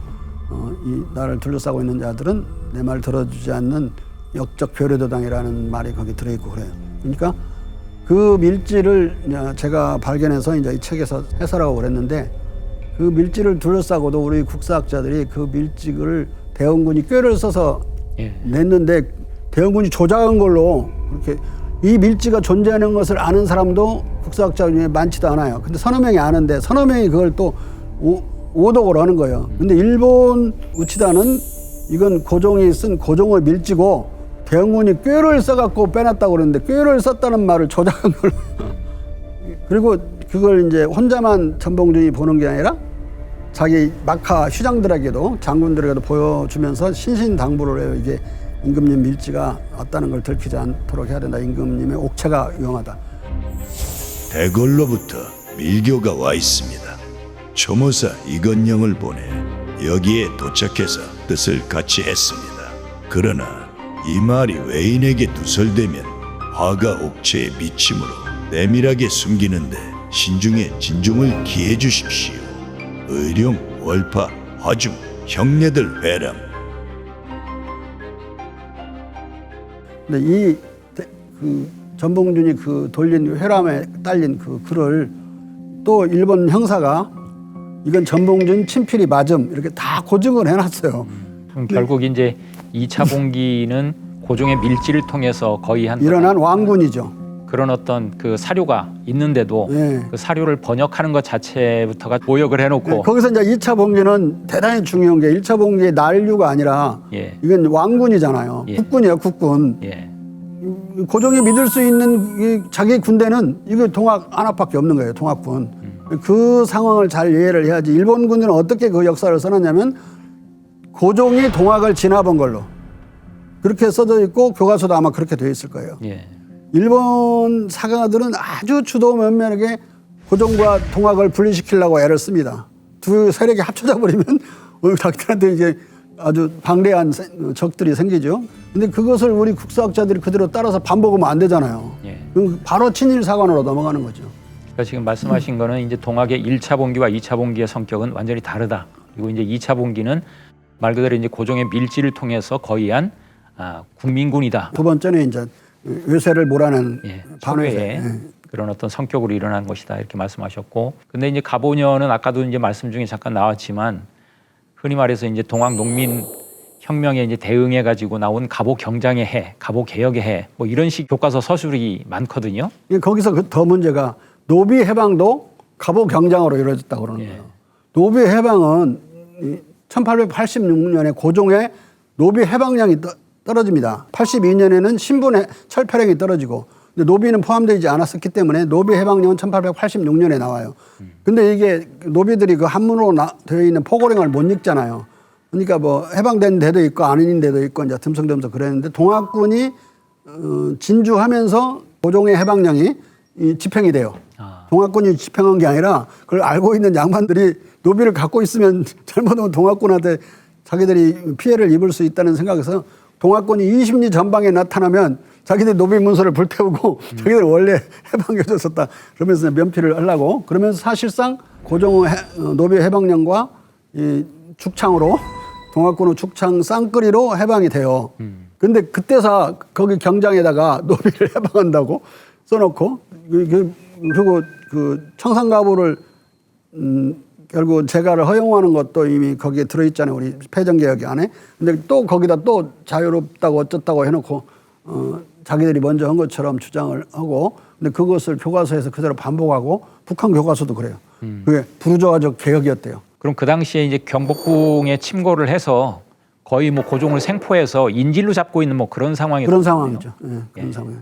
이 나를 둘러싸고 있는 자들은 내 말 들어주지 않는 역적 별효도당이라는 말이 거기 들어있고 그래요. 그러니까 그 밀지를 제가 발견해서 이제 이 책에서 해설하고 그랬는데 그 밀지를 둘러싸고도 우리 국사학자들이 그 밀지를 대원군이 꾀를 써서 냈는데 대원군이 조작한 걸로 그렇게 이 밀지가 존재하는 것을 아는 사람도 국사학자 중에 많지도 않아요. 근데 서너 명이 아는데 서너 명이 그걸 또 오독을 하는 거예요. 근데 일본 우치다는 이건 고종이 쓴 고종의 밀지고 대원군이 꾀를 써갖고 빼놨다고 그러는데 꾀를 썼다는 말을 조작한 걸로. 그리고 그걸 이제 혼자만 전봉준이 보는 게 아니라 자기 막하 휴장들에게도 장군들에게도 보여주면서 신신당부를 해요. 이게 임금님 밀지가 왔다는 걸 들키지 않도록 해야 된다. 임금님의 옥체가 위험하다. 대궐로부터 밀교가 와 있습니다. 초모사 이건영을 보내 여기에 도착해서 뜻을 같이 했습니다. 그러나 이 말이 외인에게 누설되면 화가 옥체에 미침으로 내밀하게 숨기는데 신중에 진중을 기해 주십시오. 의룡, 월파, 화중, 형네들 회람. 근데 그 전봉준이 그 돌린 회람에 딸린 그 글을 또 일본 형사가 이건 전봉준 친필이 맞음 이렇게 다 고증을 해놨어요. 그럼 결국 이제 2차 봉기는 고종의 밀지를 통해서 거의 한 일어난 왕군이죠. 그런 어떤 그 사료가 있는데도 네. 그 사료를 번역하는 것 자체부터가 모욕을 해놓고 거기서 이제 2차 봉기는 대단히 중요한 게 1차 봉기의 난류가 아니라 예. 이건 왕군이잖아요. 예. 국군이에요, 국군. 예. 고종이 믿을 수 있는 이 자기 군대는 이거 동학 안압밖에 없는 거예요. 동학군. 그 상황을 잘 이해를 해야지. 일본 군대는 어떻게 그 역사를 써놨냐면 고종이 동학을 지나본 걸로 그렇게 써져 있고 교과서도 아마 그렇게 되어 있을 거예요. 예. 일본 사가들은 아주 주도 면밀하게 고종과 동학을 분리시키려고 애를 씁니다. 두 세력이 합쳐져 버리면 자기들한테 이제 아주 방대한 적들이 생기죠. 근데 그것을 우리 국사학자들이 그대로 따라서 반복하면 안 되잖아요. 예. 그럼 바로 친일 사관으로 넘어가는 거죠. 그러니까 지금 말씀하신 거는 이제 동학의 1차 봉기와 2차 봉기의 성격은 완전히 다르다. 그리고 이제 2차 봉기는 말 그대로 이제 고종의 밀지를 통해서 거의한 국민군이다. 두 번째는 이제 외세를 몰아낸 예, 반외세. 초래의 그런 어떤 성격으로 일어난 것이다 이렇게 말씀하셨고, 근데 이제 가보년은 아까도 이제 말씀 중에 잠깐 나왔지만 흔히 말해서 이제 동학 농민 혁명에 이제 대응해 가지고 나온 갑오 경장의 해, 갑오 개혁의 해, 뭐 이런 식 교과서 서술이 많거든요. 거기서 더 문제가 노비 해방도 갑오 경장으로 이루어졌다고 그러는 예. 거예요. 노비 해방은 1886년에 고종의 노비 해방량이 떨어집니다. 82년에는 신분의 철폐량이 떨어지고, 근데 노비는 포함되지 않았었기 때문에 노비 해방령은 1886년에 나와요. 근데 이게 노비들이 그 한문으로 되어 있는 포고령을 못 읽잖아요. 그러니까 뭐 해방된 데도 있고 아닌 데도 있고 이제 듬성듬성 그랬는데 동학군이 진주하면서 고종의 해방령이 집행이 돼요. 동학군이 집행한 게 아니라 그걸 알고 있는 양반들이 노비를 갖고 있으면 잘못하면 동학군한테 자기들이 피해를 입을 수 있다는 생각에서 동학군이 20리 전방에 나타나면 자기들 노비 문서를 불태우고 자기들 원래 해방해줬었다 그러면서 면피를 하려고, 그러면서 사실상 고종의 노비 해방령과 이 축창으로 동학군의 축창 쌍끌이로 해방이 돼요. 근데 그때서 거기 경장에다가 노비를 해방한다고 써놓고 그리고 그 청산가부를 결국 재가를 허용하는 것도 이미 거기에 들어있잖아요. 우리 패전개혁 안에. 근데 또 거기다 또 자유롭다고 어쩌다고 해놓고 자기들이 먼저 한 것처럼 주장을 하고, 근데 그것을 교과서에서 그대로 반복하고 북한 교과서도 그래요. 그게 부르주아적 개혁이었대요. 그럼 그 당시에 이제 경복궁에 침공을 해서 거의 뭐 고종을 생포해서 인질로 잡고 있는 뭐 그런 상황이 그런 상황이죠. 예, 그런 상황이에요.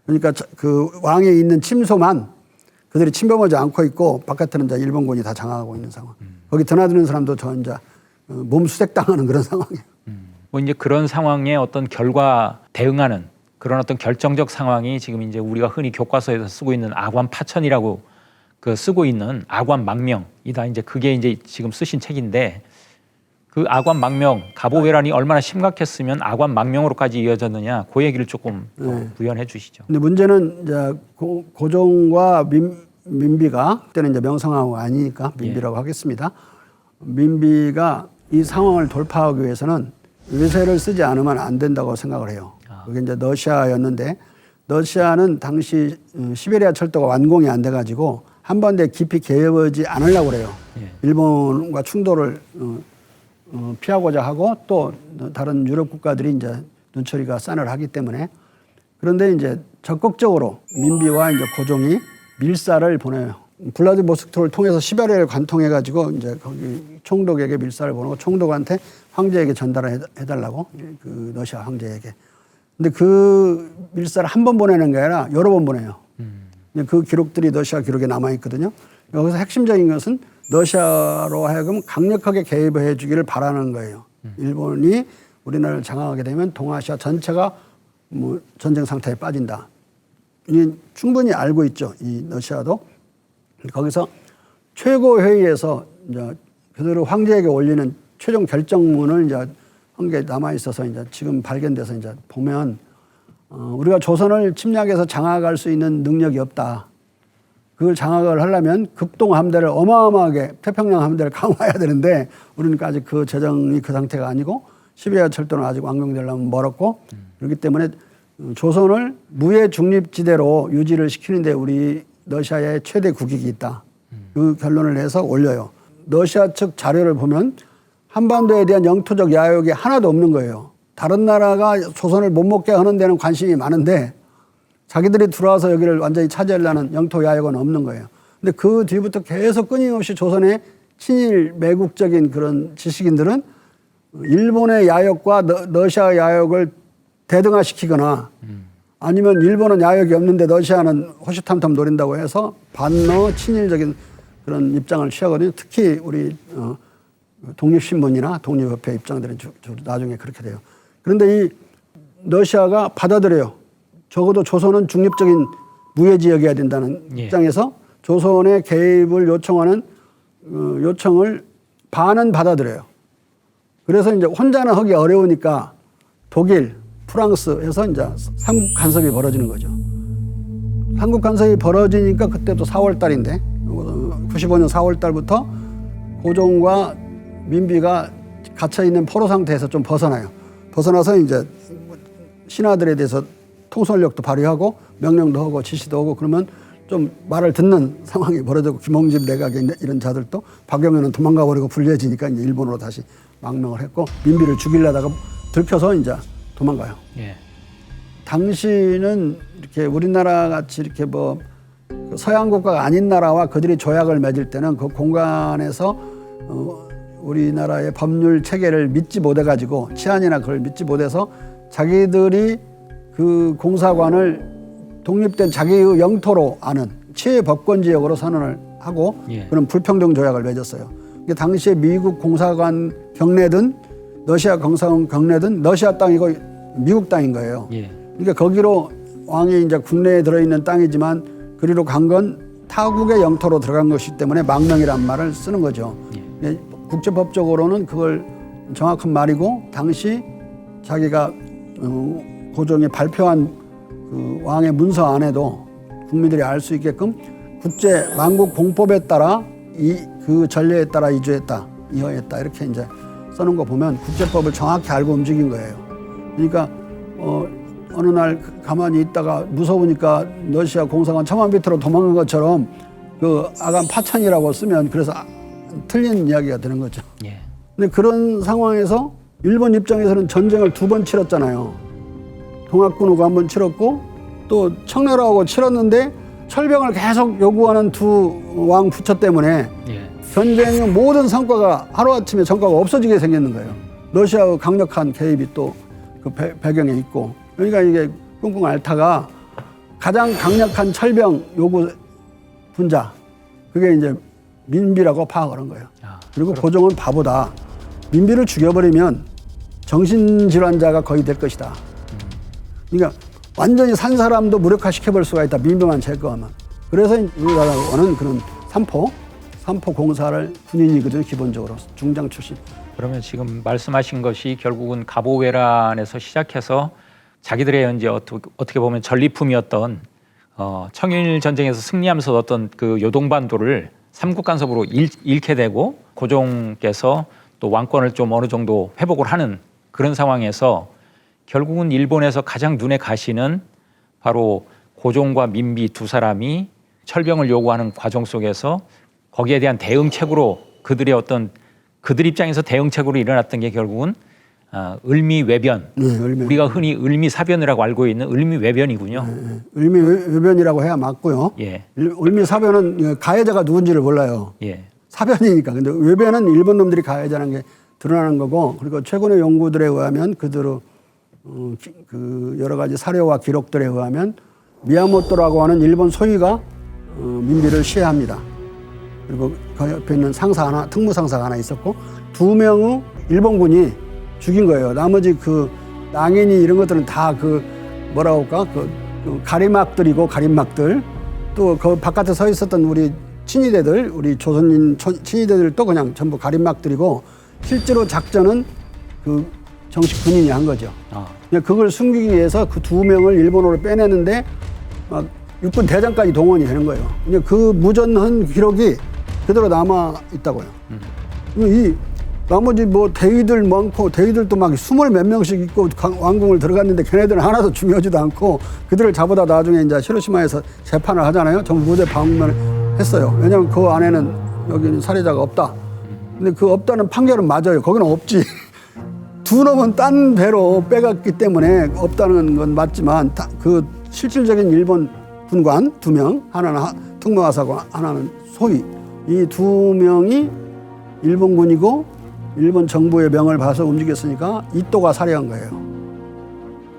그러니까 그 왕에 있는 침소만 그들이 침범하지 않고 있고 바깥에는 이제 일본군이 다 장악하고 있는 상황. 거기 드나드는 사람도 저 이제 몸수색당하는 그런 상황이에요. 뭐 이제 그런 상황에 어떤 결과 대응하는 그런 어떤 결정적 상황이 지금 이제 우리가 흔히 교과서에서 쓰고 있는 아관 파천이라고 그 쓰고 있는 아관 망명이다. 이제 그게 이제 지금 쓰신 책인데, 그 아관 망명 갑오회란이 얼마나 심각했으면 아관 망명으로까지 이어졌느냐, 그 얘기를 조금 부연해 주시죠. 근데 문제는 이제 고종과 민비가 그때는 이제 명성황후가 아니니까 민비라고 하겠습니다. 민비가 이 상황을 돌파하기 위해서는 외세를 쓰지 않으면 안 된다고 생각을 해요. 그게 이제 러시아였는데, 러시아는 당시 시베리아 철도가 완공이 안 돼가지고 한 번에 깊이 개입하지 않으려고 그래요. 일본과 충돌을 피하고자 하고 또 다른 유럽 국가들이 이제 눈초리가 싸늘하기 때문에. 그런데 이제 적극적으로 민비와 이제 고종이 밀사를 보내요. 블라디보스토크를 통해서 시베리아를 관통해가지고 이제 거기 총독에게 밀사를 보내고 총독한테 황제에게 전달을 해달라고, 그 러시아 황제에게. 근데 그 밀사를 한 번 보내는 게 아니라 여러 번 보내요. 그 기록들이 러시아 기록에 남아있거든요. 여기서 핵심적인 것은 러시아로 하여금 강력하게 개입해 주기를 바라는 거예요. 일본이 우리나라를 장악하게 되면 동아시아 전체가 뭐 전쟁 상태에 빠진다. 이 충분히 알고 있죠. 이 러시아도. 거기서 최고회의에서 이제 그대로 황제에게 올리는 최종 결정문을 이제 한 개 남아 있어서 이제 지금 발견돼서 이제 보면 우리가 조선을 침략해서 장악할 수 있는 능력이 없다. 그걸 장악을 하려면 극동 함대를 어마어마하게 태평양 함대를 강화해야 되는데 우리는 아직 그 재정이 그 상태가 아니고 시베리아 철도는 아직 완공되려면 멀었고, 그렇기 때문에 조선을 무해 중립지대로 유지를 시키는데 우리 러시아의 최대 국익이 있다. 그 결론을 내서 올려요. 러시아 측 자료를 보면 한반도에 대한 영토적 야욕이 하나도 없는 거예요. 다른 나라가 조선을 못 먹게 하는 데는 관심이 많은데 자기들이 들어와서 여기를 완전히 차지하려는 영토 야욕은 없는 거예요. 근데 그 뒤부터 계속 끊임없이 조선의 친일 매국적인 그런 지식인들은 일본의 야욕과 러시아 야욕을 대등화시키거나 아니면 일본은 야욕이 없는데 러시아는 호시탐탐 노린다고 해서 반러 친일적인 그런 입장을 취하거든요. 특히 우리 독립신문이나 독립협회 입장들은 나중에 그렇게 돼요. 그런데 이 러시아가 받아들여요. 적어도 조선은 중립적인 무해지역이어야 된다는 입장에서 조선의 개입을 요청하는 요청을 반은 받아들여요. 그래서 이제 혼자는 하기 어려우니까 독일, 프랑스에서 이제 삼국 간섭이 벌어지는 거죠. 삼국 간섭이 벌어지니까 그때도 4월 달인데 95년 4월 달부터 고종과 민비가 갇혀 있는 포로 상태에서 좀 벗어나요. 벗어나서 이제 신하들에 대해서 통솔력도 발휘하고 명령도 하고 지시도 하고 그러면 좀 말을 듣는 상황이 벌어지고 김홍집 내각에 이런 자들도 박영현은 도망가 버리고 불리해지니까 이제 일본으로 다시 망명을 했고 민비를 죽이려다가 들켜서 이제 도망가요. 예. 당시는 이렇게 우리나라 같이 이렇게 뭐 서양 국가가 아닌 나라와 그들이 조약을 맺을 때는 그 공간에서 우리나라의 법률 체계를 믿지 못해가지고 치안이나 그걸 믿지 못해서 자기들이 그 공사관을 독립된 자기의 영토로 아는 치외법권지역으로 선언을 하고 그런 불평등 조약을 맺었어요. 이게 당시에 미국 공사관 경내든 러시아 공사관 경내든 러시아 땅이고 미국 땅인 거예요. 그러니까 거기로 왕이 이제 국내에 들어있는 땅이지만 그리로 간 건 타국의 영토로 들어간 것이기 때문에 망명이란 말을 쓰는 거죠. 국제법적으로는 그걸 정확한 말이고 당시 자기가 고종이 발표한 그 왕의 문서 안에도 국민들이 알 수 있게끔 국제 만국 공법에 따라 그 전례에 따라 이허했다 이렇게 이제 써놓은 거 보면 국제법을 정확히 알고 움직인 거예요. 그러니까 어느 날 가만히 있다가 무서우니까 러시아 공사관 1000만 미터로 도망간 것처럼 그 아간 파천이라고 쓰면 그래서 틀린 이야기가 되는 거죠. 근데 그런 상황에서 일본 입장에서는 전쟁을 2번 치렀잖아요. 동학군하고 1번 치렀고 또 청나라하고 치렀는데 철병을 계속 요구하는 두 왕 부처 때문에 전쟁의 모든 성과가 하루아침에 성과가 없어지게 생겼는 거예요. 러시아의 강력한 개입이 또 그 배경에 있고 그러니까 이게 끙끙 앓다가 가장 강력한 철병 요구 분자 그게 이제 민비라고 파악을 한 거예요. 그리고 고종은 바보다. 민비를 죽여버리면 정신질환자가 거의 될 것이다. 그러니까 완전히 산 사람도 무력화시켜볼 수가 있다. 민비만 제거하면. 그래서 우리나라는 그런 삼포 공사를 군인이거든요. 기본적으로 중장 출신. 그러면 지금 말씀하신 것이 결국은 갑오왜란에서 시작해서 자기들의 이제 어떻게 보면 전리품이었던 청일 전쟁에서 승리하면서 어떤 그 요동반도를 삼국 간섭으로 잃게 되고 고종께서 또 왕권을 좀 어느 정도 회복을 하는 그런 상황에서 결국은 일본에서 가장 눈에 가시는 바로 고종과 민비 두 사람이 철병을 요구하는 과정 속에서 거기에 대한 대응책으로 그들 입장에서 대응책으로 일어났던 게 결국은 을미외변. 우리가 흔히 을미사변이라고 알고 있는 을미외변이군요. 을미외변이라고 해야 맞고요. 을미사변은 가해자가 누군지를 몰라요. 사변이니까. 근데 외변은 일본 놈들이 가해자라는 게 드러나는 거고 그리고 최근의 연구들에 의하면 그대로 그 여러 가지 사료와 기록들에 의하면 미야모토라고 하는 일본 소위가 민비를 시해합니다. 그리고 그 옆에 있는 상사 하나, 특무상사가 하나 있었고 2명의 일본군이 죽인 거예요. 나머지 그 낭인이 이런 것들은 다 그 뭐라고 할까 그 가림막들이고 가림막들 또 그 바깥에 서 있었던 우리 친위대들 우리 조선인 친위대들도 그냥 전부 가림막들이고 실제로 작전은 그 정식 군인이 한 거죠. 그걸 숨기기 위해서 그 2명을 일본으로 빼내는데 막 육군 대장까지 동원이 되는 거예요. 그 무전한 기록이 그대로 남아 있다고요. 이 나머지 뭐 대위들 많고 대위들도 막 20 몇 명씩 있고 왕궁을 들어갔는데 걔네들은 하나도 중요하지도 않고 그들을 잡아다 나중에 이제 히로시마에서 재판을 하잖아요. 전부 무대 방문을 했어요. 왜냐하면 그 안에는 여기는 살해자가 없다. 근데 그 없다는 판결은 맞아요. 거기는 없지. 2놈은 딴 배로 빼갔기 때문에 없다는 건 맞지만 그 실질적인 일본 군관 2명, 하나는 특무하사고 하나는 소위 이 2명이 일본군이고 일본 정부의 명을 봐서 움직였으니까 이또가 살해한 거예요.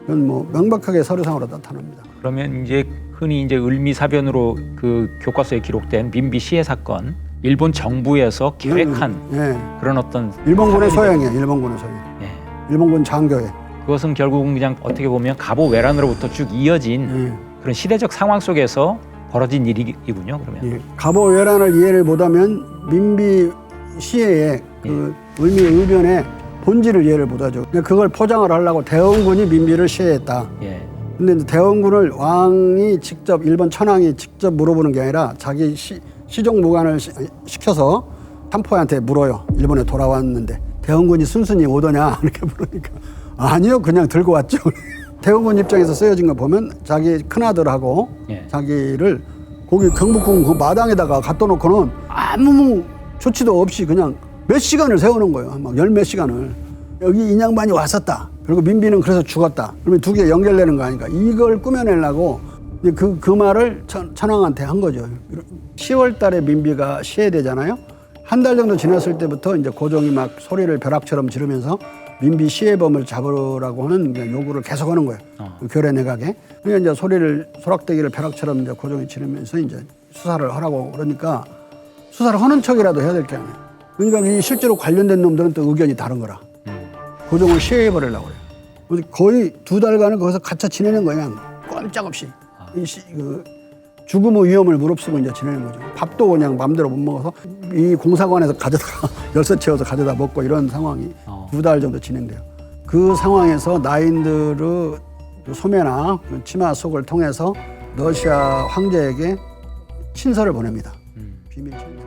이건 뭐 명백하게 서류상으로 나타납니다. 그러면 이제 흔히 이제 을미사변으로 그 교과서에 기록된 민비 시해 사건, 일본 정부에서 계획한 예. 그런 어떤 일본군의 사변이 소행이에요. 일본군의 소행. 예. 일본군 장교에. 그것은 결국은 그냥 어떻게 보면 갑오 외란으로부터 쭉 이어진 예. 그런 시대적 상황 속에서 벌어진 일이군요. 그러면 예. 갑오 외란을 이해를 못하면 민비 시해의 그 을미 의변의 본질을 이해를 못하죠. 근데 그걸 포장을 하려고 대원군이 민비를 시해했다. 예. 근데 이제 대원군을 왕이 직접 일본 천황이 직접 물어보는 게 아니라 자기 시종무관을 시켜서 탄포한테 물어요. 일본에 돌아왔는데 대원군이 순순히 오더냐 이렇게 물으니까 아니요 그냥 들고 왔죠. 대원군 입장에서 쓰여진 거 보면 자기 큰아들하고 예. 자기를 거기 경복궁 그 마당에다가 갖다 놓고는 아무 조치도 없이 그냥 몇 시간을 세우는 거예요. 막 열 몇 시간을. 여기 인양반이 왔었다. 그리고 민비는 그래서 죽었다. 그러면 두 개 연결되는 거 아닌가. 이걸 꾸며내려고 그 말을 천황한테 한 거죠. 10월 달에 민비가 시해되잖아요. 한 달 정도 지났을 때부터 이제 고종이 막 소리를 벼락처럼 지르면서 민비 시해범을 잡으라고 하는 이제 요구를 계속 하는 거예요. 그 교례 내각에. 그러니까 이제 소락대기를 벼락처럼 이제 고종이 지르면서 이제 수사를 하라고 그러니까 수사를 하는 척이라도 해야 될 게 아니에요. 그러니까 이 실제로 관련된 놈들은 또 의견이 다른 거라. 고종을 시해버리려고 그래요. 그래서 거의 2달간은 거기서 갇혀 지내는 거야. 그냥 꼼짝없이. 그 죽음의 위험을 무릅쓰고 이제 지내는 거죠. 밥도 그냥 마음대로 못 먹어서 이 공사관에서 가져다가 열쇠 채워서 가져다 먹고 이런 상황이 2달 정도 진행돼요. 그 상황에서 나인드르 소매나 치마 속을 통해서 러시아 황제에게 친서를 보냅니다. 비밀 친서.